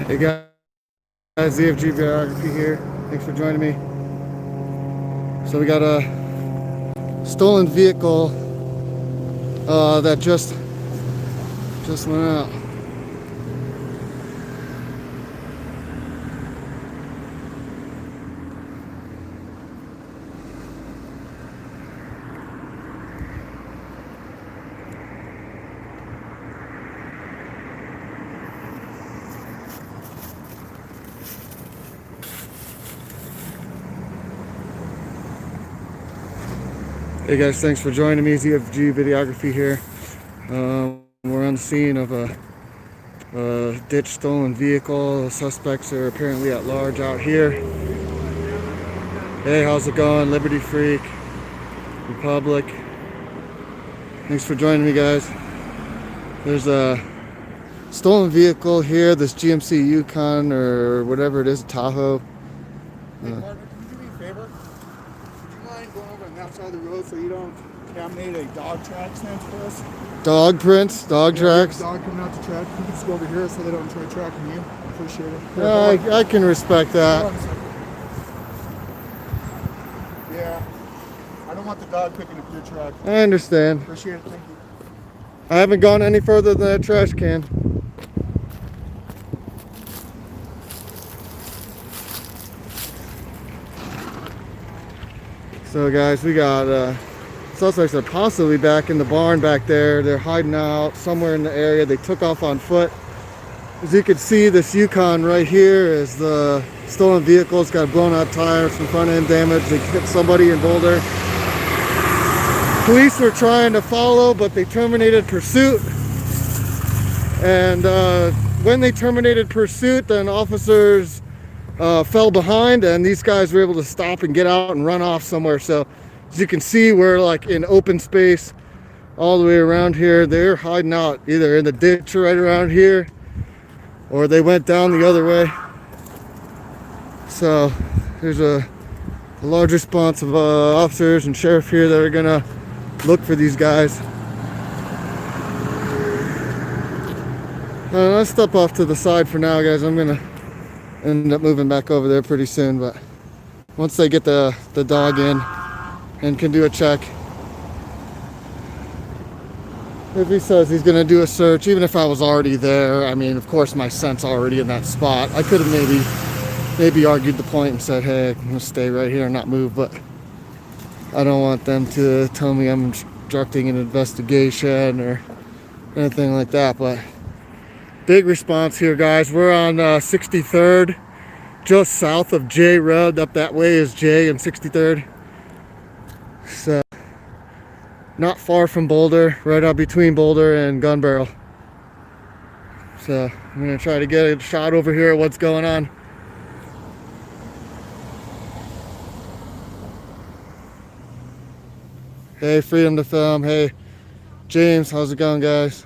Hey guys, ZFG Biography here. Thanks for joining me. So we got a stolen vehicle that just went out. Hey guys, thanks for joining me. ZFG Videography here. We're on the scene of a ditch stolen vehicle. The suspects are apparently at large out here. Hey, how's it going? Liberty Freak, Republic. Thanks for joining me, guys. There's a stolen vehicle here, this GMC Yukon or whatever it is, Tahoe. Hey partner, can you do me a favor? Would you mind going over on that side of the road so you don't contaminate a dog track sense for us? Dog prints, dog tracks. Dog coming out the track. You can just go over here so they don't try tracking you. Appreciate it. I can respect that. Yeah. I don't want the dog picking up your track. I understand. Appreciate it. Thank you. I haven't gone any further than that trash can. So guys, we got suspects are possibly back in the barn back there. They're hiding out somewhere in the area. They took off on foot. As you can see, this Yukon right here is the stolen vehicle. It's got blown out tires, some front end damage. They hit somebody in Boulder. Police were trying to follow, but they terminated pursuit. And when they terminated pursuit, then officers fell behind, and these guys were able to stop and get out and run off somewhere. So as you can see, we're like in open space all the way around here. They're hiding out either in the ditch right around here, or they went down the other way. So there's a large response of officers and sheriff here that are gonna look for these guys. Let's step off to the side for now, guys. I'm gonna end up moving back over there pretty soon, but once they get the dog in and can do a check, if he says he's gonna do a search, even if I was already there, I mean, of course my scent's already in that spot. I could have maybe argued the point and said, hey, I'm gonna stay right here and not move, but I don't want them to tell me I'm obstructing an investigation or anything like that. But big response here, guys. We're on 63rd, just south of J Road. Up that way is J and 63rd. So not far from Boulder, right out between Boulder and Gun Barrel. So I'm gonna try to get a shot over here of what's going on. Hey, Freedom to Film. Hey, James, how's it going, guys?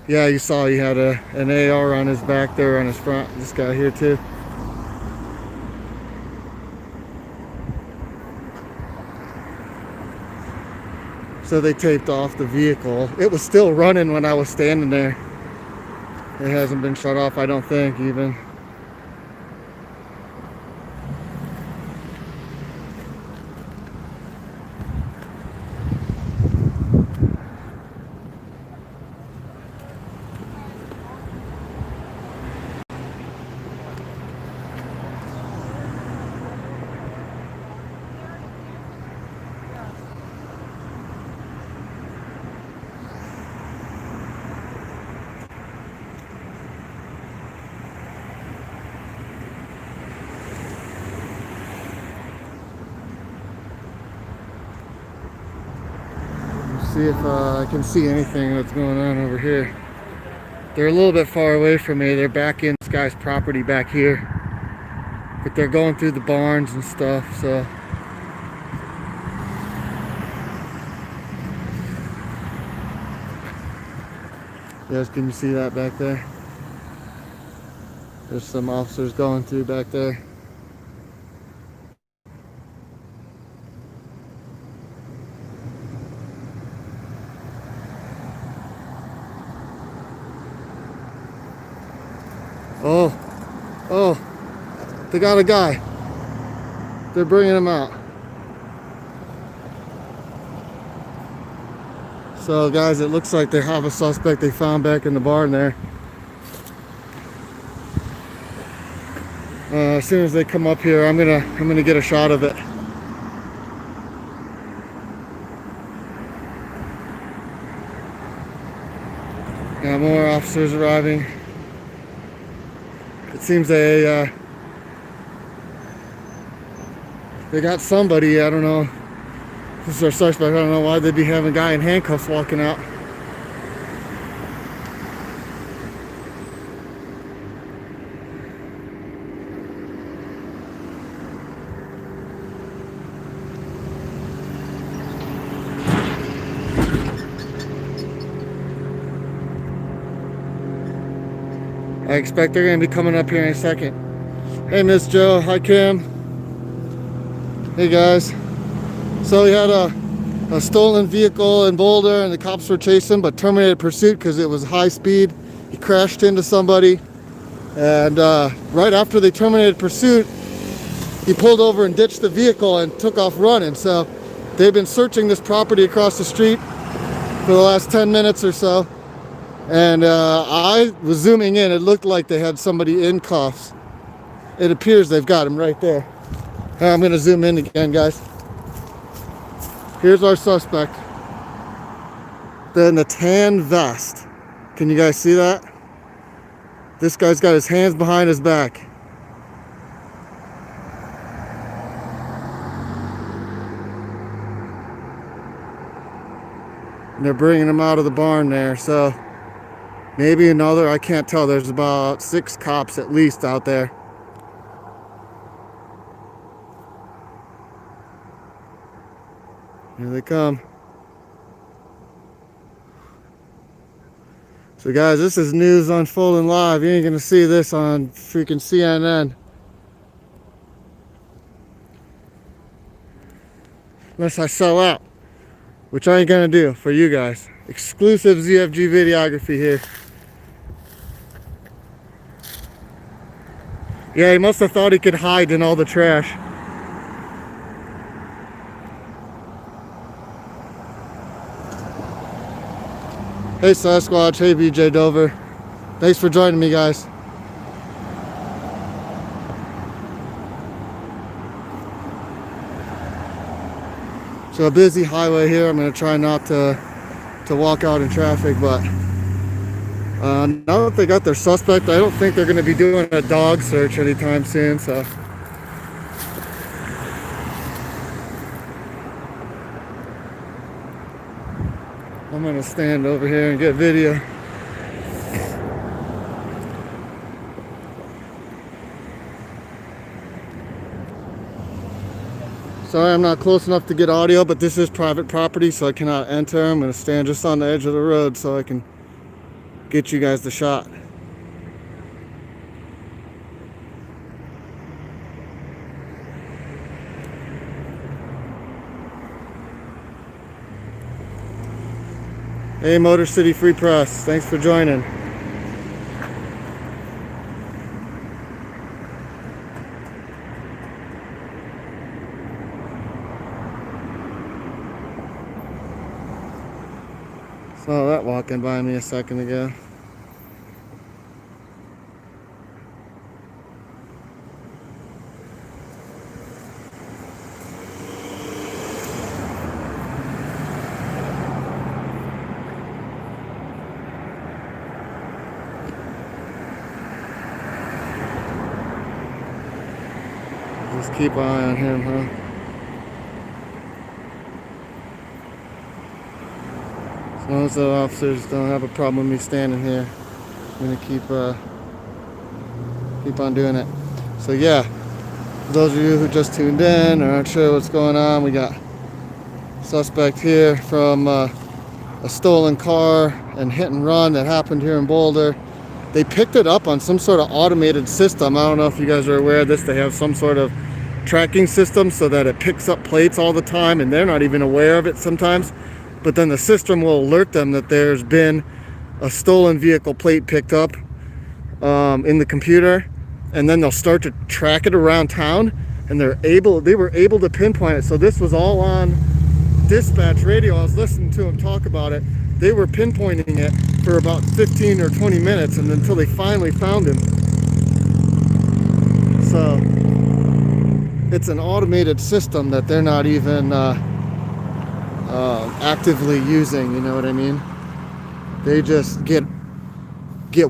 Yeah, you saw he had an AR on his back there, on his front. This guy here too. So they taped off the vehicle. It was still running when I was standing there. It hasn't been shut off, I don't think, even. See if I can see anything that's going on over here. They're a little bit far away from me. They're back in this guy's property back here, but they're going through the barns and stuff. So yes, can you see that back there? There's some officers going through back there. Oh, oh, they got a guy. They're bringing him out. So guys, it looks like they have a suspect they found back in the barn there. As soon as they come up here, I'm gonna get a shot of it. Got more officers arriving. It seems they got somebody. I don't know. This is our suspect. I don't know why they'd be having a guy in handcuffs walking out. I expect they're going to be coming up here in a second. Hey, Miss Joe. Hi, Kim. Hey, guys. So we had a stolen vehicle in Boulder, and the cops were chasing, but terminated pursuit because it was high speed. He crashed into somebody, and right after they terminated pursuit, he pulled over and ditched the vehicle and took off running. So they've been searching this property across the street for the last 10 minutes or so. And I was zooming in. It looked like they had somebody in cuffs. It appears they've got him right there. I'm going to zoom in again, guys. Here's our suspect. They're in the tan vest. Can you guys see that? This guy's got his hands behind his back. And they're bringing him out of the barn there. So maybe another, I can't tell. There's about 6 cops at least out there. Here they come. So guys, this is news unfolding live. You ain't gonna see this on freaking CNN. Unless I sell out, which I ain't gonna do for you guys. Exclusive ZFG videography here. Yeah, he must have thought he could hide in all the trash. Hey Sasquatch, hey BJ Dover. Thanks for joining me, guys. So a busy highway here. I'm gonna try not to walk out in traffic, but now that they got their suspect, I don't think they're gonna be doing a dog search anytime soon, so. I'm gonna stand over here and get video. Sorry I'm not close enough to get audio, but this is private property, so I cannot enter. I'm gonna stand just on the edge of the road so I can get you guys the shot. Hey, Motor City Free Press, thanks for joining. Saw that walking by me a second ago. Just keep an eye on him, huh? As long as the officers don't have a problem with me standing here, I'm gonna keep on doing it. So yeah, for those of you who just tuned in or aren't sure what's going on, we got suspect here from a stolen car and hit and run that happened here in Boulder. They picked it up on some sort of automated system. I don't know if you guys are aware of this. They have some sort of tracking system so that it picks up plates all the time, and they're not even aware of it sometimes. But then the system will alert them that there's been a stolen vehicle plate picked up in the computer, and then they'll start to track it around town, and they were able to pinpoint it. So this was all on dispatch radio. I was listening to them talk about it. They were pinpointing it for about 15 or 20 minutes, and until they finally found him. So it's an automated system that they're not even actively using, you know what I mean? They just get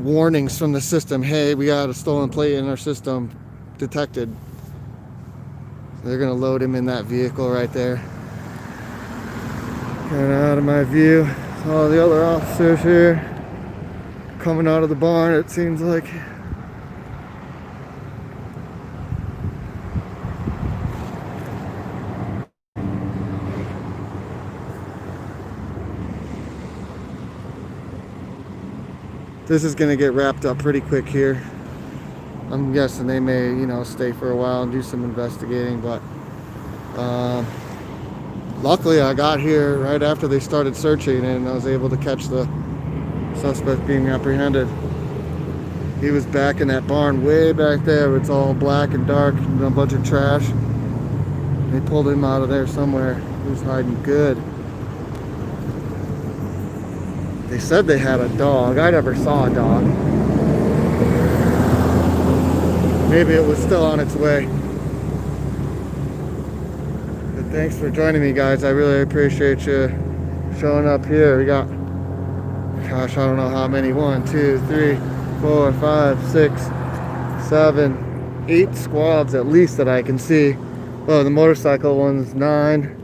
warnings from the system. Hey, we got a stolen plate in our system detected. They're gonna load him in that vehicle right there. Kind of out of my view. All the other officers here coming out of the barn, it seems like. This is going to get wrapped up pretty quick here. I'm guessing they may, stay for a while and do some investigating, but luckily I got here right after they started searching, and I was able to catch the suspect being apprehended. He was back in that barn way back there. It's all black and dark and a bunch of trash. They pulled him out of there somewhere. He was hiding good. They said they had a dog. I never saw a dog. Maybe it was still on its way. But thanks for joining me, guys. I really appreciate you showing up here. We got, gosh, I don't know how many. 1, 2, 3, 4, 5, 6, 7, 8 squads at least that I can see. Oh, the motorcycle one's 9.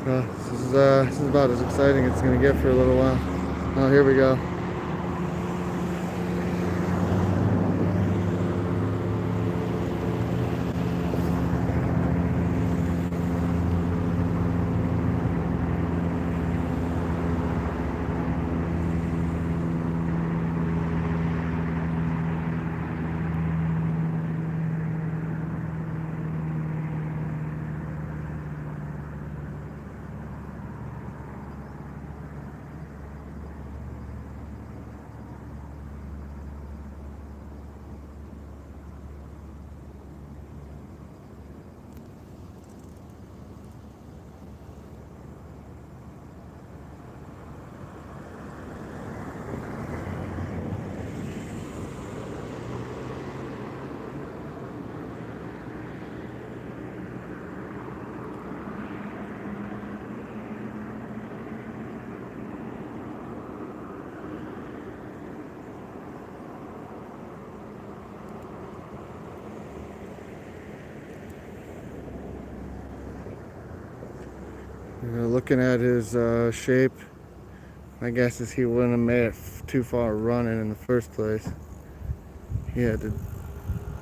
So this is about as exciting as it's going to get for a little while. Oh, here we go. Looking at his shape, my guess is he wouldn't have made it too far running in the first place. He had to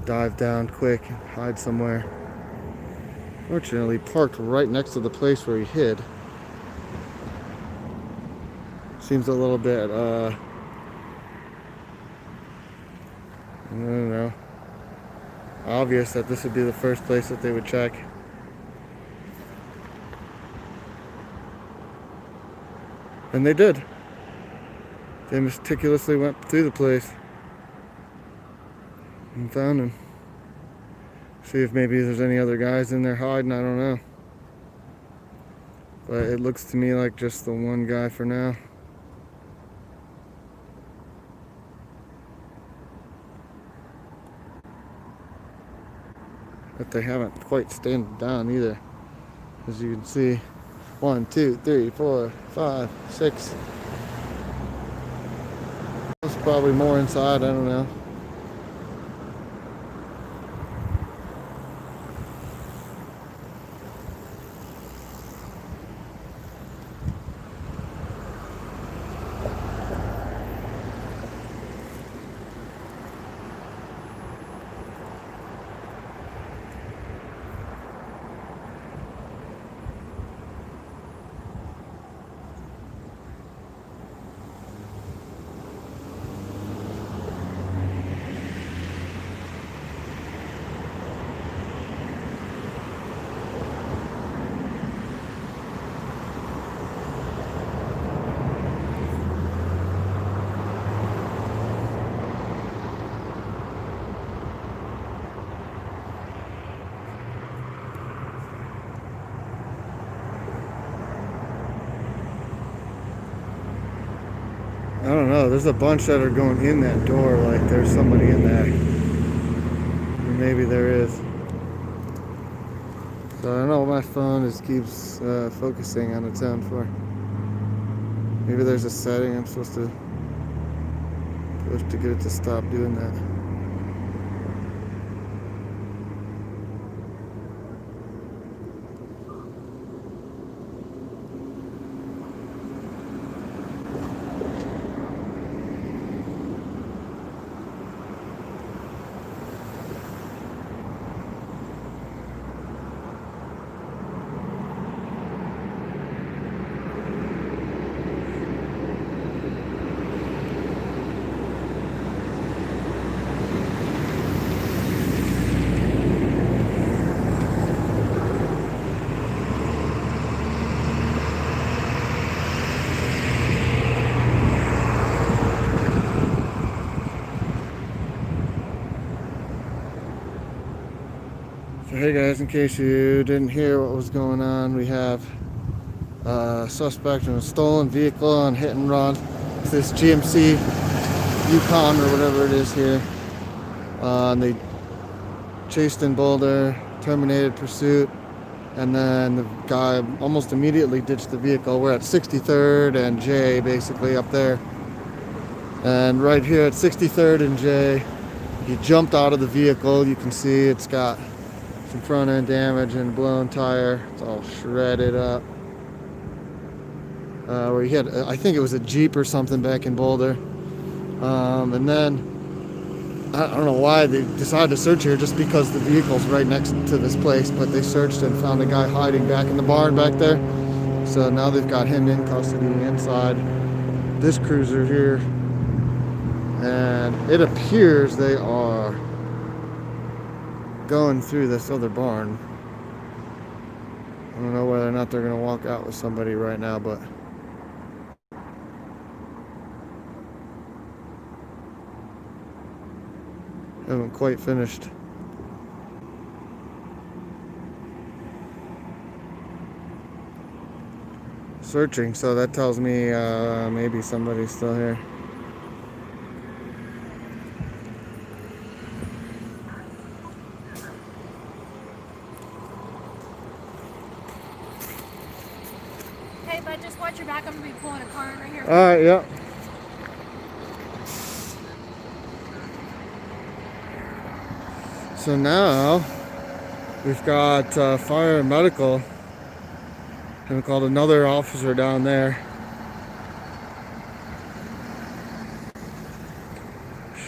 dive down quick and hide somewhere. Fortunately, parked right next to the place where he hid. Seems a little bit, I don't know, obvious that this would be the first place that they would check. And they did. They meticulously went through the place and found him. See if maybe there's any other guys in there hiding, I don't know. But it looks to me like just the one guy for now. But they haven't quite stand down either. As you can see, 1, 2, 3, 4, 5, 6. There's probably more inside, I don't know. don't know. There's a bunch that are going in that door like there's somebody in there. Or maybe there is. So I don't know. My phone just keeps focusing on its own for. Maybe there's a setting I'm supposed to get it to stop doing that. So hey guys, in case you didn't hear what was going on, we have a suspect in a stolen vehicle on hit and run. It's this GMC Yukon or whatever it is here. And they chased in Boulder, terminated pursuit, and then the guy almost immediately ditched the vehicle. We're at 63rd and J, basically up there. And right here at 63rd and J, he jumped out of the vehicle. You can see it's got some front end damage and blown tire. It's all shredded up. Where he had, I think it was a Jeep or something back in Boulder. And then I don't know why they decided to search here, just because the vehicle's right next to this place, but they searched and found a guy hiding back in the barn back there. So now they've got him in custody inside this cruiser here. And it appears they are going through this other barn. I don't know whether or not they're gonna walk out with somebody right now, but haven't quite finished. Searching, so that tells me maybe somebody's still here. Hey, bud, just watch your back. I'm gonna be pulling a car in right here. All right, yeah. So now we've got fire and medical, and we called another officer down there.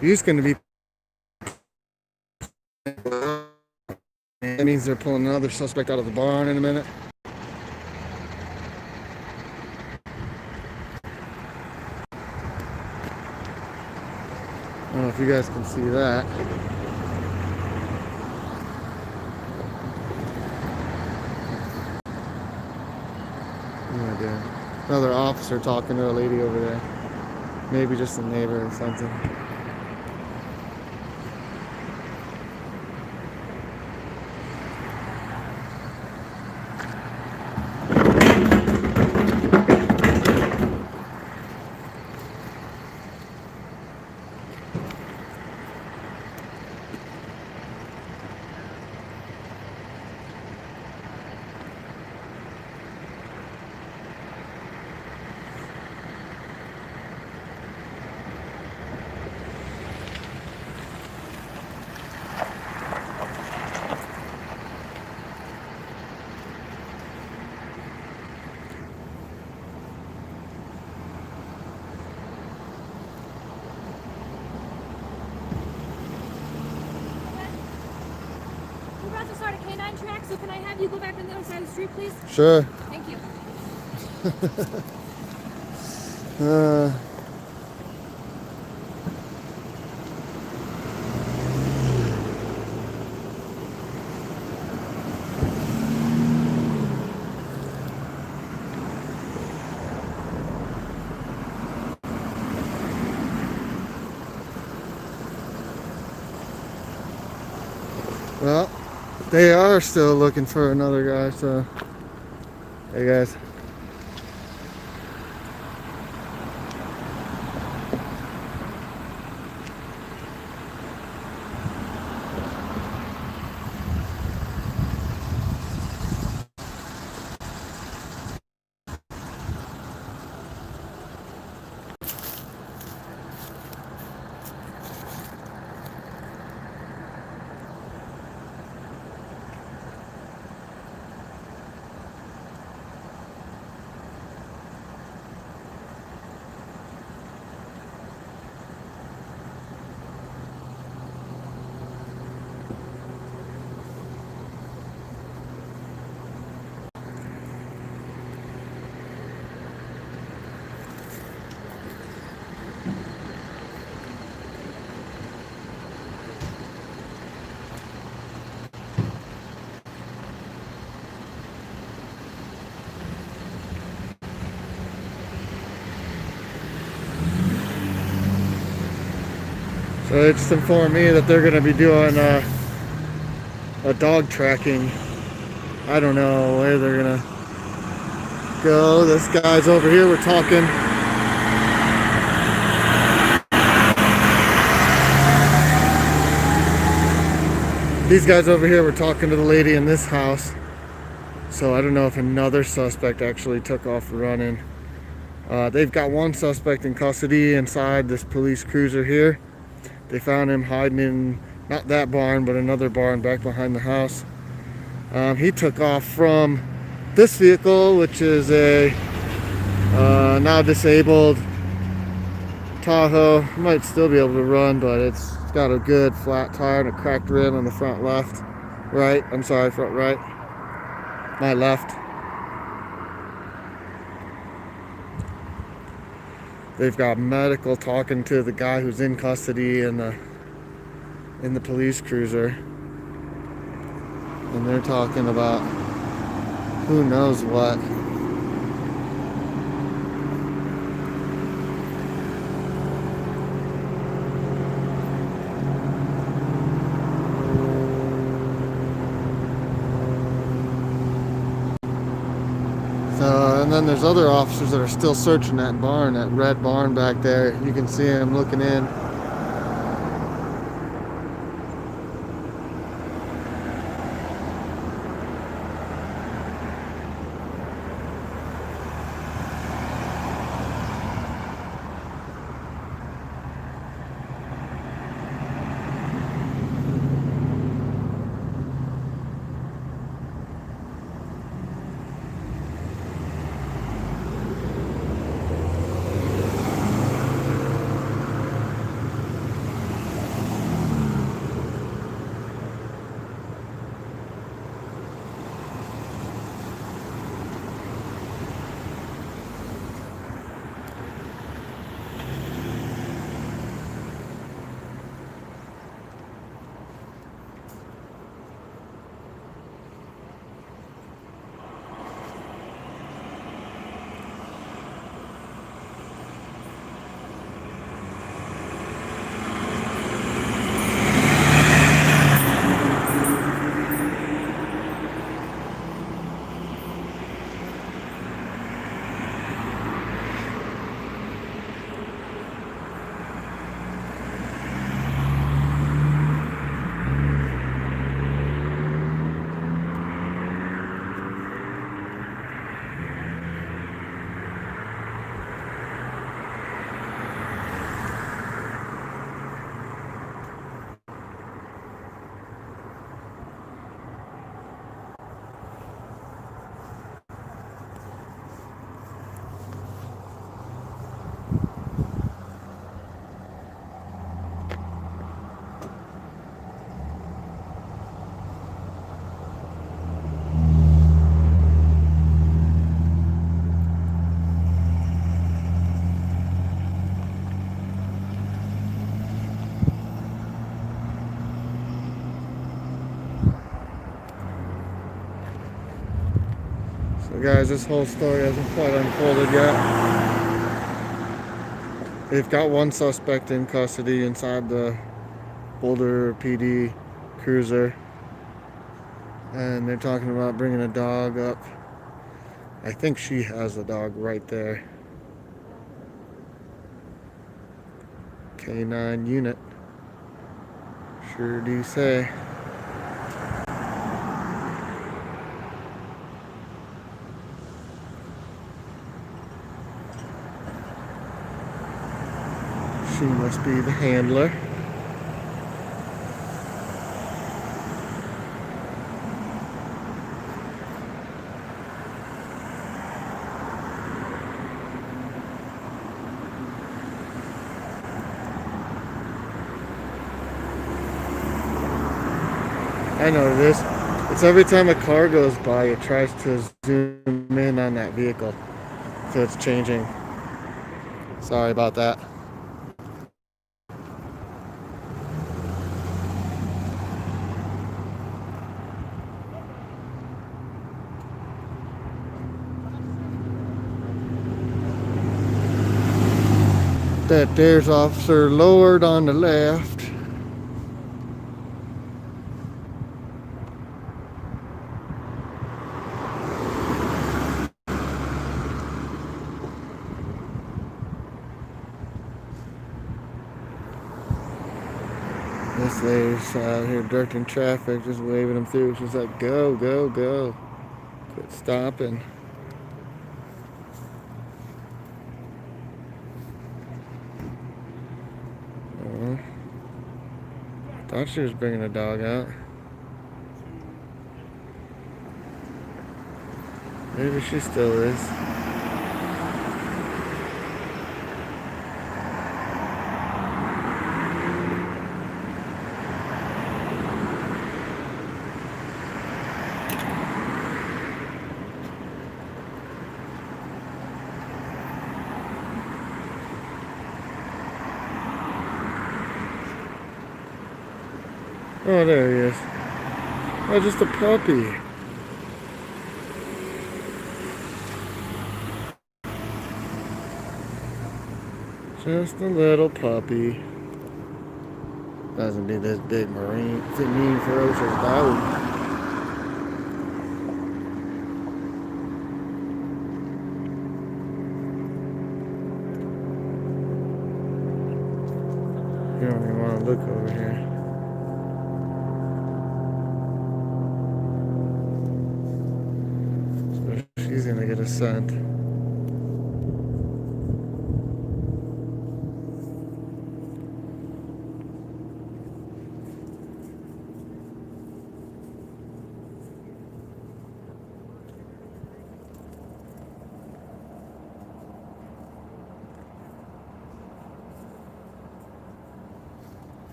She's going to be. That means they're pulling another suspect out of the barn in a minute. I don't know if you guys can see that. Oh dear. Another officer talking to a lady over there. Maybe just a neighbor or something. We're about to start a canine track, so can I have you go back on the other side of the street, please? Sure. Thank you. Well, they are still looking for another guy, so hey guys. So they just informed me that they're going to be doing a dog tracking. I don't know where they're going to go. This guy's over here. We're talking. These guys over here were talking to the lady in this house. So I don't know if another suspect actually took off running. They've got one suspect in custody inside this police cruiser here. They found him hiding in, not that barn, but another barn back behind the house. He took off from this vehicle, which is a now disabled Tahoe. Might still be able to run, but it's got a good flat tire and a cracked rim on the front left. Right, I'm sorry, front right. My left. They've got medical talking to the guy who's in custody in the police cruiser. And they're talking about who knows what. And then there's other officers that are still searching that barn, that red barn back there. You can see them looking in. So guys, this whole story hasn't quite unfolded yet. They've got one suspect in custody inside the Boulder PD cruiser. And they're talking about bringing a dog up. I think she has a dog right there. K9 unit. Sure do say. She must be the handler. I know what it is. It's every time a car goes by, it tries to zoom in on that vehicle. So it's changing. Sorry about that. That there's Officer Lord on the left. This lady's out here directing traffic, just waving them through. She's like, go, go, go. Quit stopping. Thought she was bringing a dog out. Maybe she still is. Oh, there he is. Oh, just a puppy. Just a little puppy. Doesn't be this big mean, ferocious dog. You don't even want to look over here. She's gonna get a scent.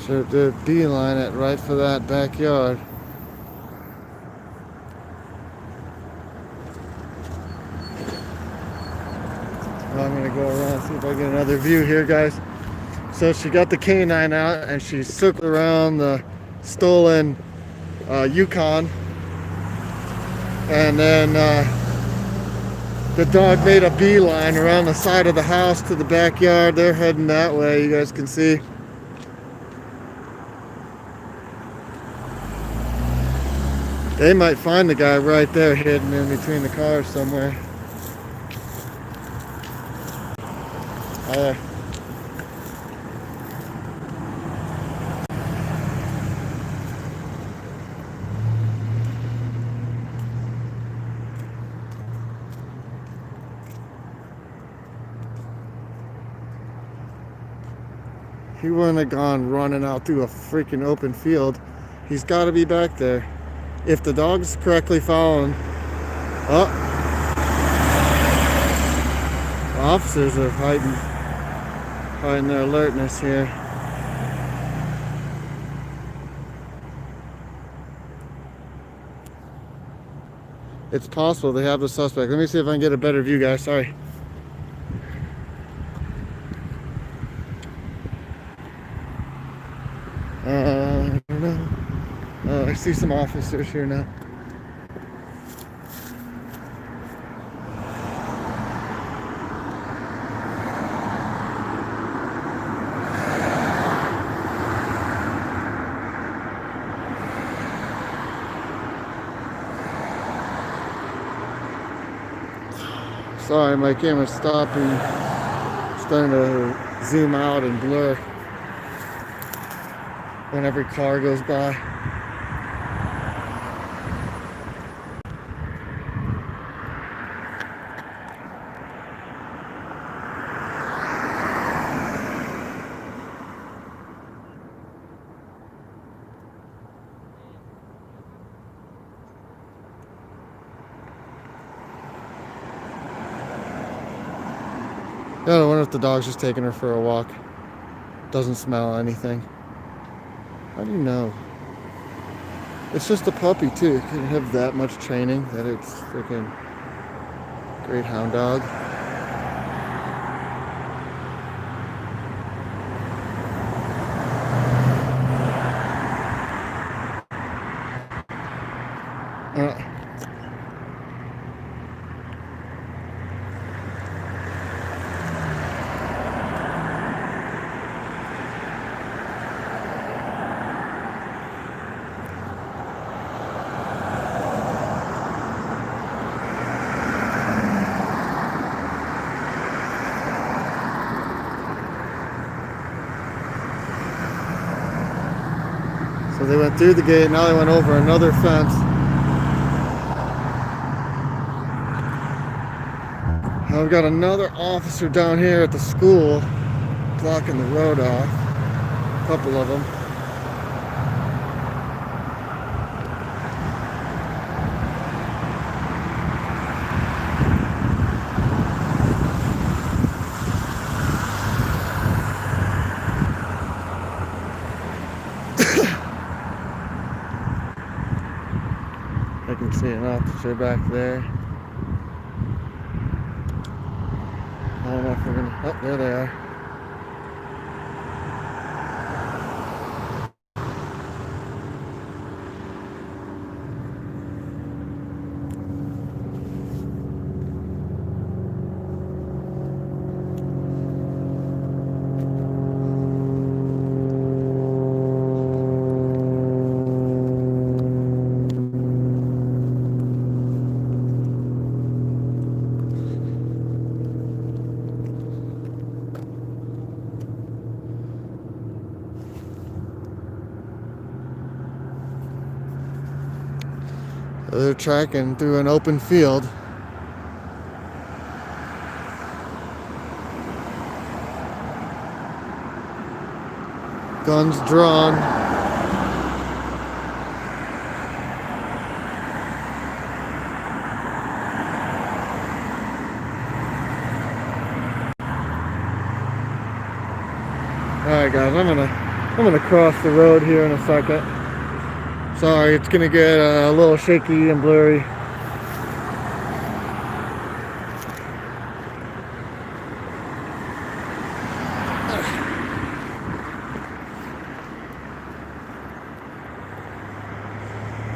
Sure did beeline it right for that backyard. Well, I'm gonna go around see if I get another view here, guys. So she got the canine out and she circled around the stolen Yukon, and then the dog made a beeline around the side of the house to the backyard. They're heading that way, you guys can see. They might find the guy right there hidden in between the cars somewhere. He wouldn't have gone running out through a freaking open field. He's got to be back there. If the dog's correctly following. Oh. Officers are hiding their alertness here. It's possible they have the suspect. Let me see if I can get a better view, guys. Sorry. I don't know. I see some officers here now. Sorry, my camera's stopping, starting to zoom out and blur when every car goes by. I wonder if the dog's just taking her for a walk. Doesn't smell anything. How do you know? It's just a puppy too. It couldn't have that much training that it's freaking great hound dog. So they went through the gate, now they went over another fence. Now we've got another officer down here at the school blocking the road off. A couple of them. I can see an officer back there. I don't know if we're gonna. Oh, there they are. They're tracking through an open field. Guns drawn. Alright guys, I'm gonna cross the road here in a second. Sorry, it's gonna get a little shaky and blurry.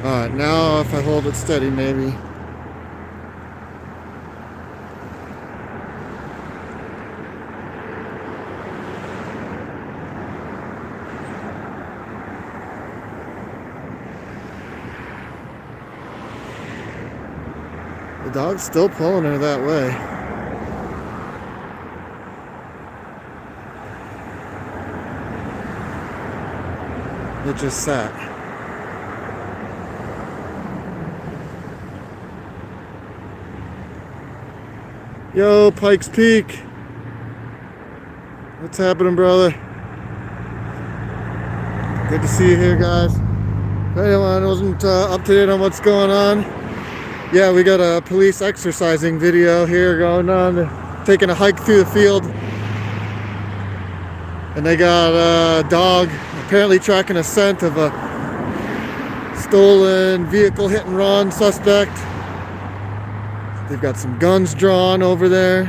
Alright, now if I hold it steady, maybe. The dog's still pulling her that way. It just sat. Yo, Pikes Peak. What's happening, brother? Good to see you here, guys. If anyone wasn't up to date on what's going on, yeah, we got a police exercising video here going on. They're taking a hike through the field. And they got a dog apparently tracking a scent of a stolen vehicle hit and run suspect. They've got some guns drawn over there.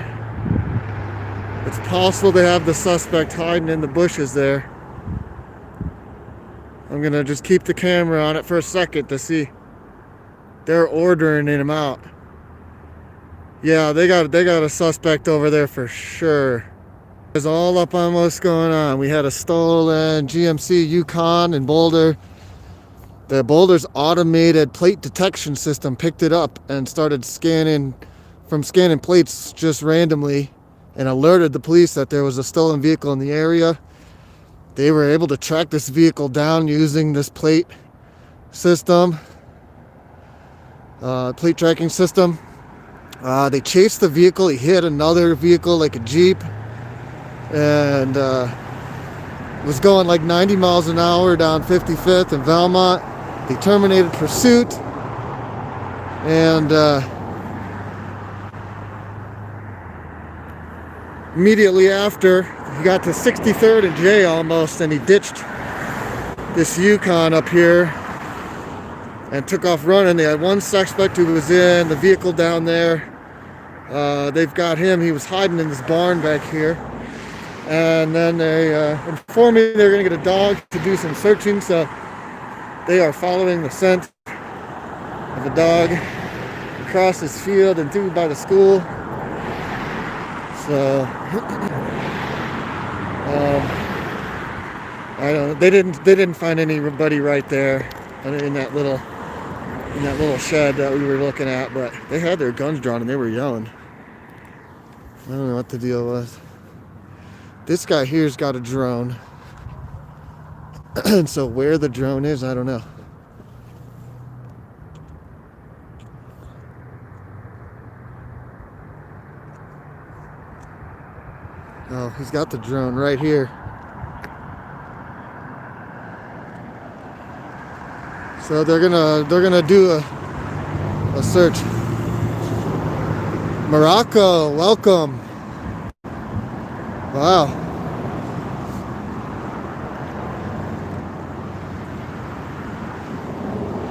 It's possible they have the suspect hiding in the bushes there. I'm gonna just keep the camera on it for a second to see. They're ordering him out. Yeah, they got a suspect over there for sure. It's all up on what's going on. We had a stolen GMC Yukon in Boulder. The Boulder's automated plate detection system picked it up and started scanning plates just randomly and alerted the police that there was a stolen vehicle in the area. They were able to track this vehicle down using this plate system. Plate tracking system. They chased the vehicle. He hit another vehicle like a Jeep and was going like 90 miles an hour down 55th in Valmont. They terminated pursuit and immediately after he got to 63rd and J almost, and he ditched this Yukon up here and took off running. They had one suspect who was in the vehicle down there. They've got him. He was hiding in this barn back here. And then they informed me they were going to get a dog to do some searching. So they are following the scent of a dog across this field and through by the school. So I don't know. They didn't find anybody right there in that little shed that we were looking at, but they had their guns drawn and they were yelling. I don't know what the deal was. This guy here's got a drone. And so where the drone is, I don't know. Oh, he's got the drone right here. So they're gonna do a search. Morocco, welcome. Wow.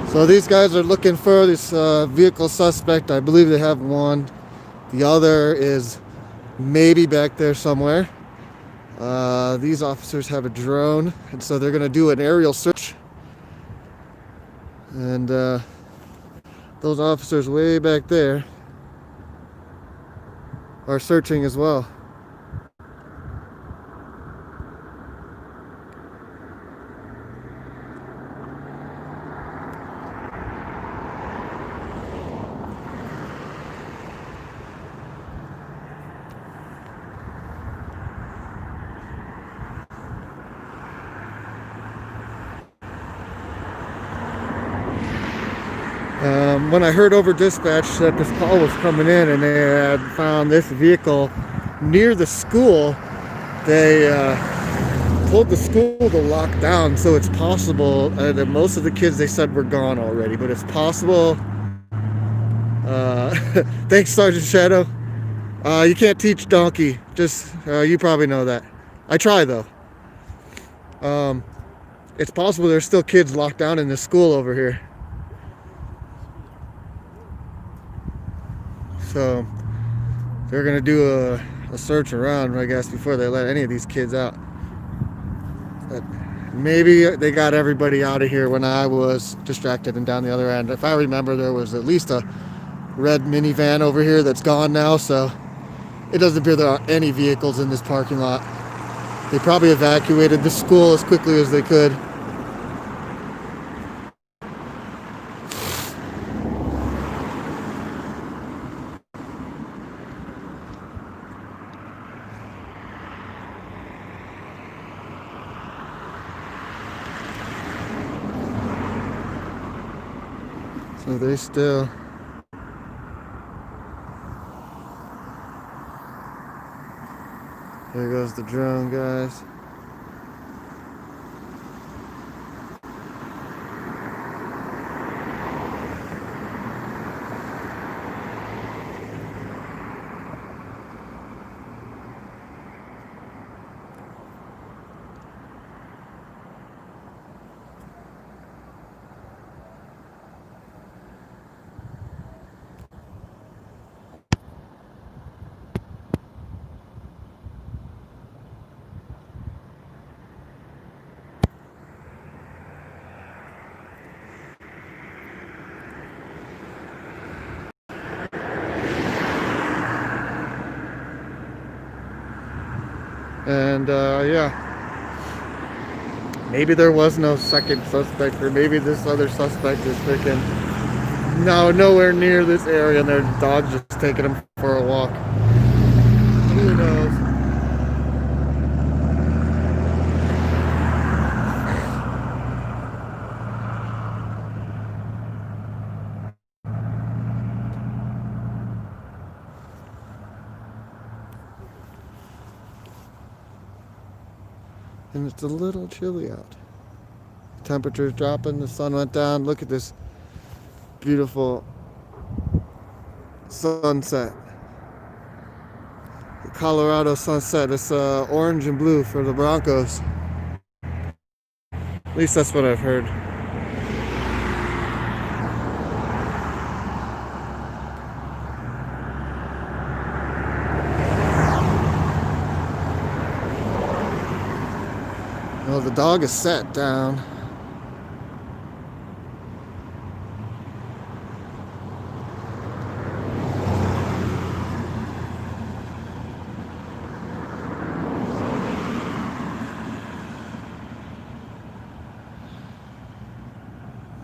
So these guys are looking for this vehicle suspect. I believe they have one. The other is maybe back there somewhere. These officers have a drone, and so they're gonna do an aerial search. And those officers way back there are searching as well. When I heard over dispatch that this call was coming in and they had found this vehicle near the school, they told the school to lock down. So it's possible that most of the kids, they said, were gone already, but it's possible. Thanks, Sergeant Shadow. You can't teach donkey. Just you probably know that. I try though. It's possible there's still kids locked down in this school over here. So they're gonna do a search around, I guess, before they let any of these kids out. But maybe they got everybody out of here when I was distracted and down the other end. If I remember, there was at least a red minivan over here that's gone now, so it doesn't appear there are any vehicles in this parking lot. They probably evacuated the school as quickly as they could. So they still... There goes the drone, guys. And yeah, maybe there was no second suspect, or maybe this other suspect is thinking, no, nowhere near this area, and their dog's just taking him for a walk. Who knows? And it's a little chilly out. Temperature's dropping, the sun went down. Look at this beautiful sunset. The Colorado sunset. It's orange and blue for the Broncos. At least that's what I've heard. Well, the dog is sat down.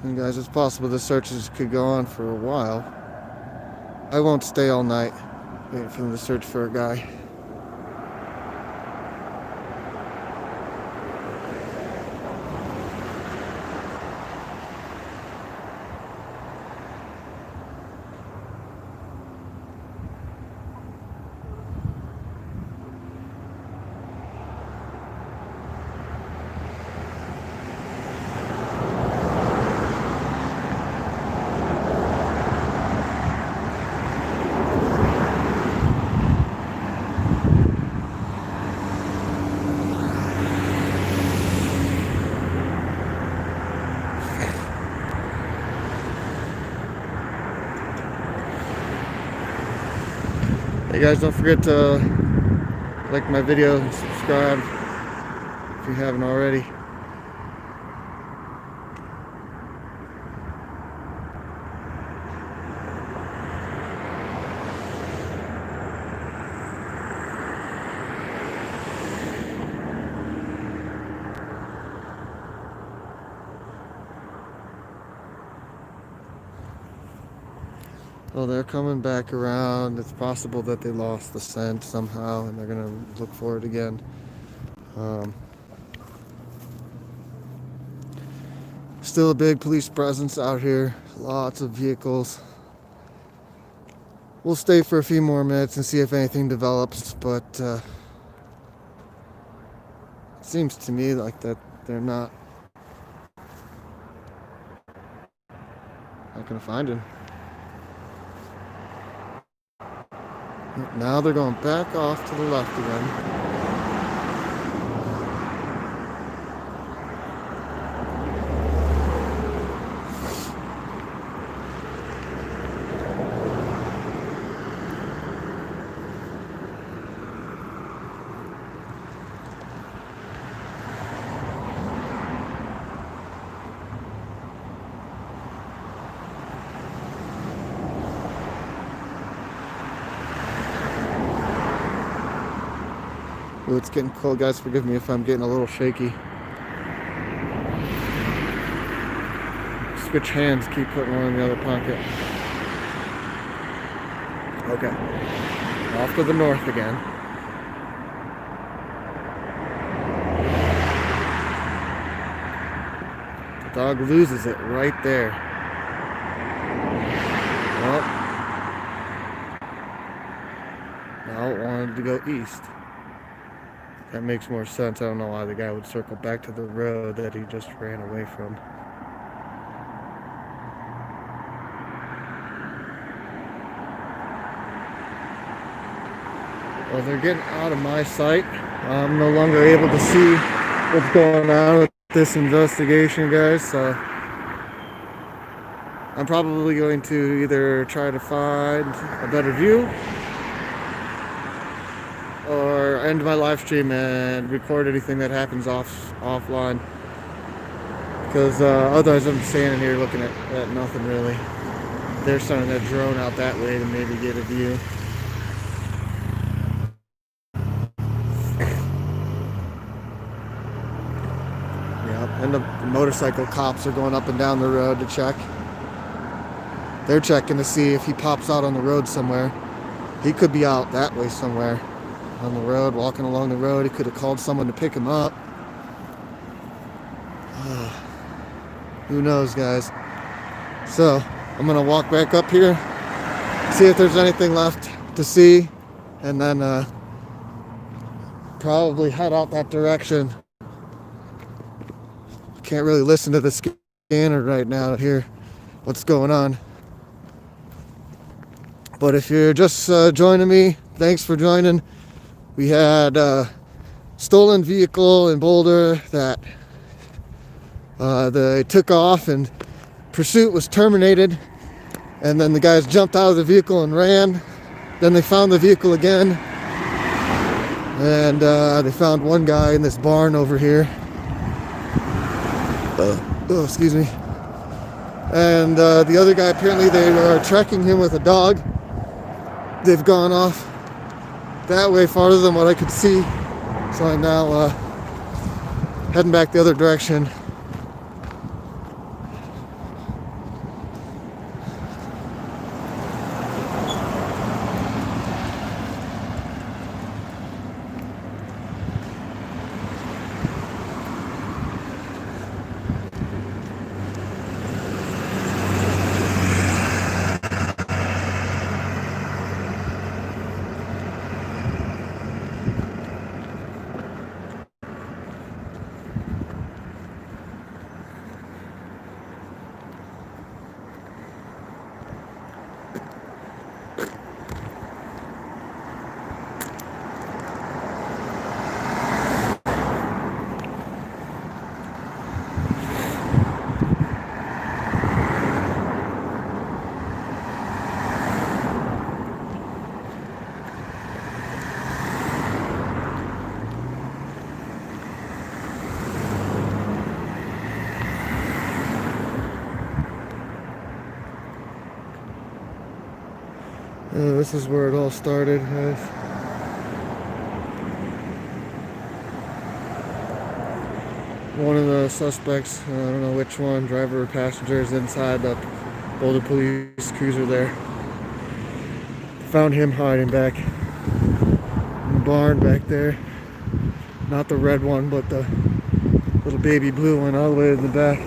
And guys, it's possible the searches could go on for a while. I won't stay all night waiting for them to search for a guy. guys, don't forget to like my video and subscribe if you haven't already. Well, they're coming back around. It's possible that they lost the scent somehow and they're gonna look for it again. Still a big police presence out here. Lots of vehicles. We'll stay for a few more minutes and see if anything develops, but it seems to me like that they're not gonna find him. Now they're going back off to the left again. Ooh, it's getting cold, guys. Forgive me if I'm getting a little shaky. Switch hands, keep putting one in the other pocket. Okay. Off to the north again. The dog loses it right there. Well, now it wanted to go east. That makes more sense. I don't know why the guy would circle back to the road that he just ran away from. Well, they're getting out of my sight. I'm no longer able to see what's going on with this investigation, guys, so I'm probably going to either try to find a better view or end my live stream and record anything that happens offline, because otherwise I'm standing here looking at nothing really. They're sending a drone out that way to maybe get a view. Yeah, and the motorcycle cops are going up and down the road to check. They're checking to see if he pops out on the road somewhere. He could be out that way somewhere on the road, walking along the road. He could have called someone to pick him up. Who knows, guys? So I'm gonna walk back up here, see if there's anything left to see, and then probably head out that direction. Can't really listen to the scanner right now to hear what's going on. But if you're just joining me, thanks for joining. We had a stolen vehicle in Boulder that they took off and pursuit was terminated. And then the guys jumped out of the vehicle and ran. Then they found the vehicle again. And they found one guy in this barn over here. Oh, excuse me. And the other guy, apparently they were tracking him with a dog. They've gone off that way farther than what I could see, so I'm now heading back the other direction. This is where it all started, guys. One of the suspects, I don't know which one, driver or passenger, is inside the Boulder police cruiser there. Found him hiding back in the barn back there. Not the red one, but the little baby blue one all the way to the back.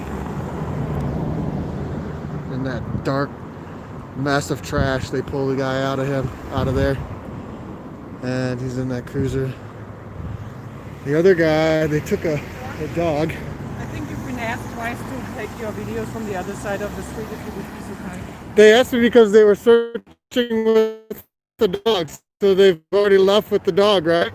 In that dark, massive trash, they pull the guy out of there. And he's in that cruiser. The other guy, they took a dog. I think you've been asked twice to take your videos from the other side of the street if you would be so kind. They asked me because they were searching with the dogs. So they've already left with the dog, right?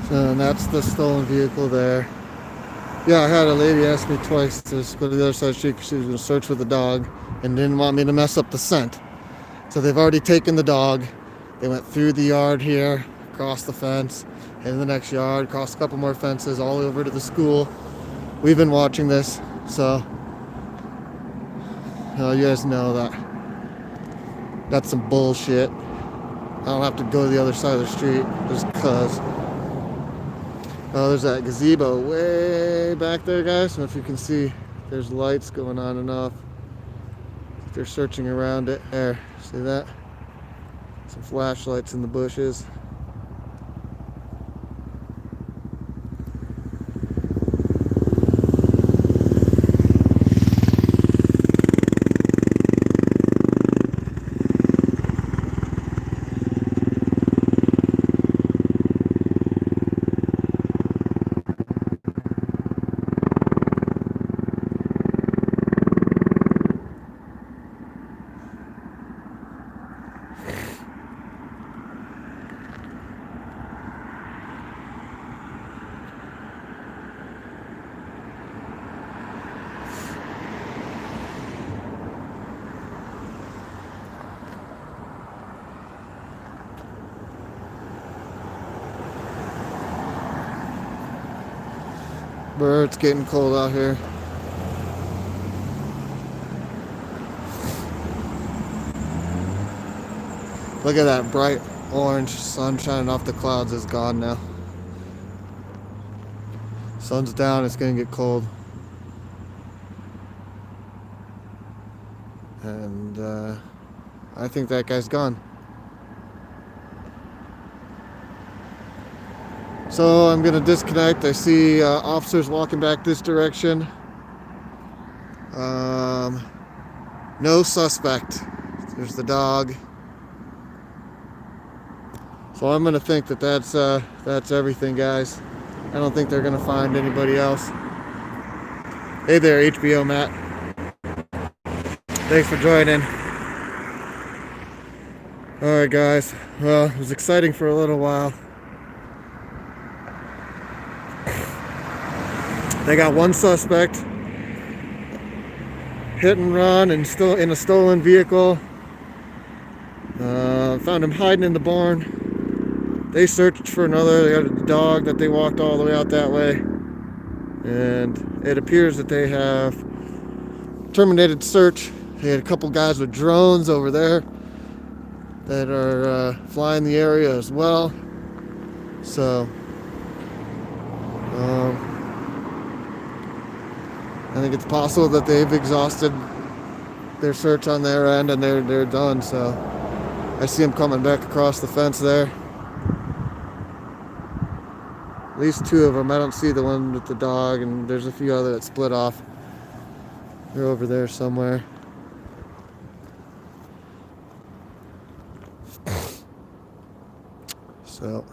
So that's the stolen vehicle there. Yeah, I had a lady ask me twice to go to the other side of the street because she was going to search for the dog and didn't want me to mess up the scent. So they've already taken the dog. They went through the yard here, across the fence, in the next yard, across a couple more fences, all over to the school. We've been watching this, so you guys know that that's some bullshit. I don't have to go to the other side of the street just cause. Oh, there's that gazebo way back there, guys. So if you can see, there's lights going on and off. They're searching around it. There, see that? Some flashlights in the bushes. But it's getting cold out here. Look at that bright orange sun shining off the clouds. It's gone now. Sun's down, it's gonna get cold. And I think that guy's gone. So I'm gonna disconnect. I see officers walking back this direction. No suspect. There's the dog. So I'm gonna think that that's everything, guys. I don't think they're gonna find anybody else. Hey there, HBO Matt. Thanks for joining. All right, guys. Well, it was exciting for a little while. They got one suspect, hit and run, and still in a stolen vehicle. Found him hiding in the barn. They searched for another. They had a dog that they walked all the way out that way, and it appears that they have terminated search. They had a couple guys with drones over there that are flying the area as well. So. I think it's possible that they've exhausted their search on their end and they're done. So I see them coming back across the fence there. At least two of them. I don't see the one with the dog, and there's a few other that split off. They're over there somewhere. So.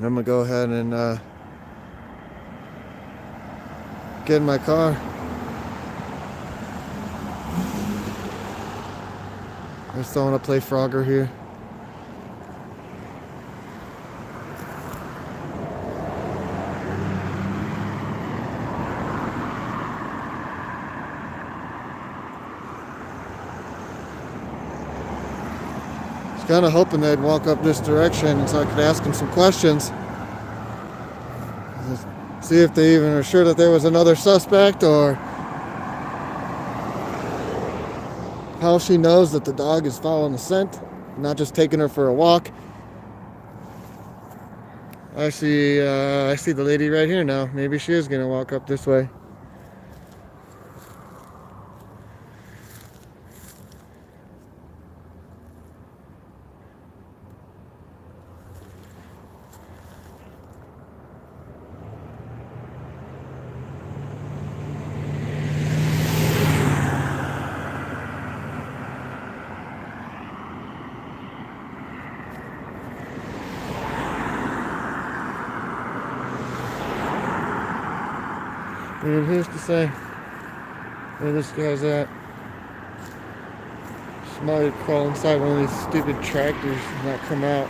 I'm gonna go ahead and get in my car. I still want to play Frogger here. I was kind of hoping they'd walk up this direction so I could ask them some questions. See if they even are sure that there was another suspect, or how she knows that the dog is following the scent, not just taking her for a walk. I see the lady right here now. Maybe she is gonna walk up this way. And who's to say where this guy's at? Somebody crawl inside one of these stupid tractors and not come out.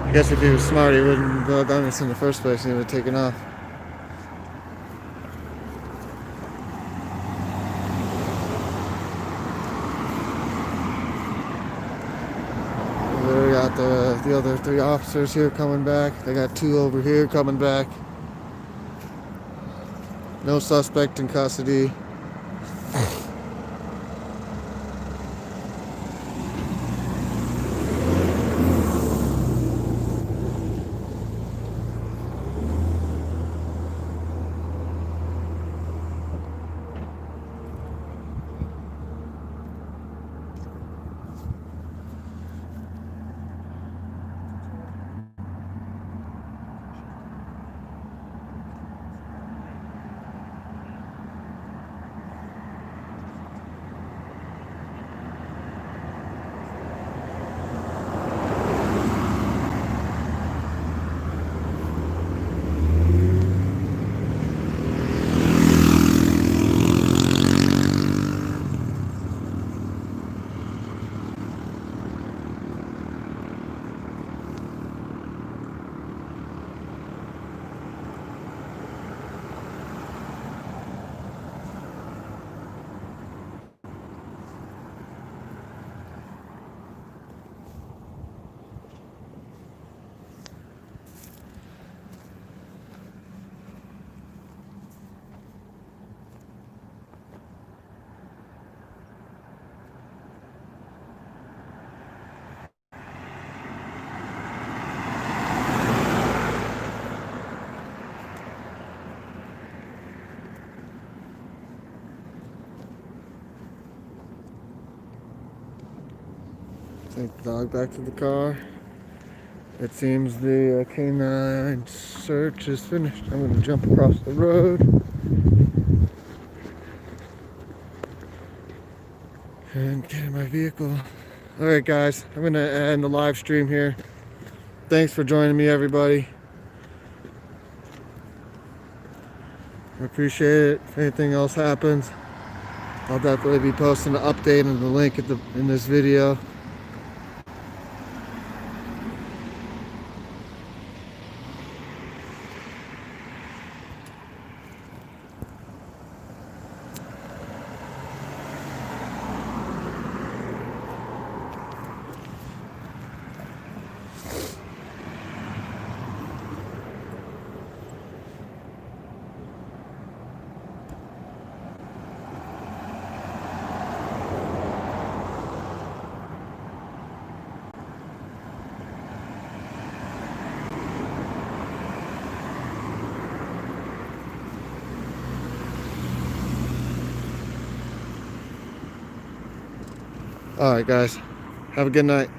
I guess if he was smart, he wouldn't have done this in the first place and he would have taken off. They got the other 3 officers here coming back. They got 2 over here coming back. No suspect in custody. Take the dog back to the car. It seems the canine search is finished. I'm going to jump across the road and get in my vehicle. Alright guys, I'm going to end the live stream here. Thanks for joining me, everybody. I appreciate it. If anything else happens, I'll definitely be posting the update and the link in this video. Alright guys, have a good night.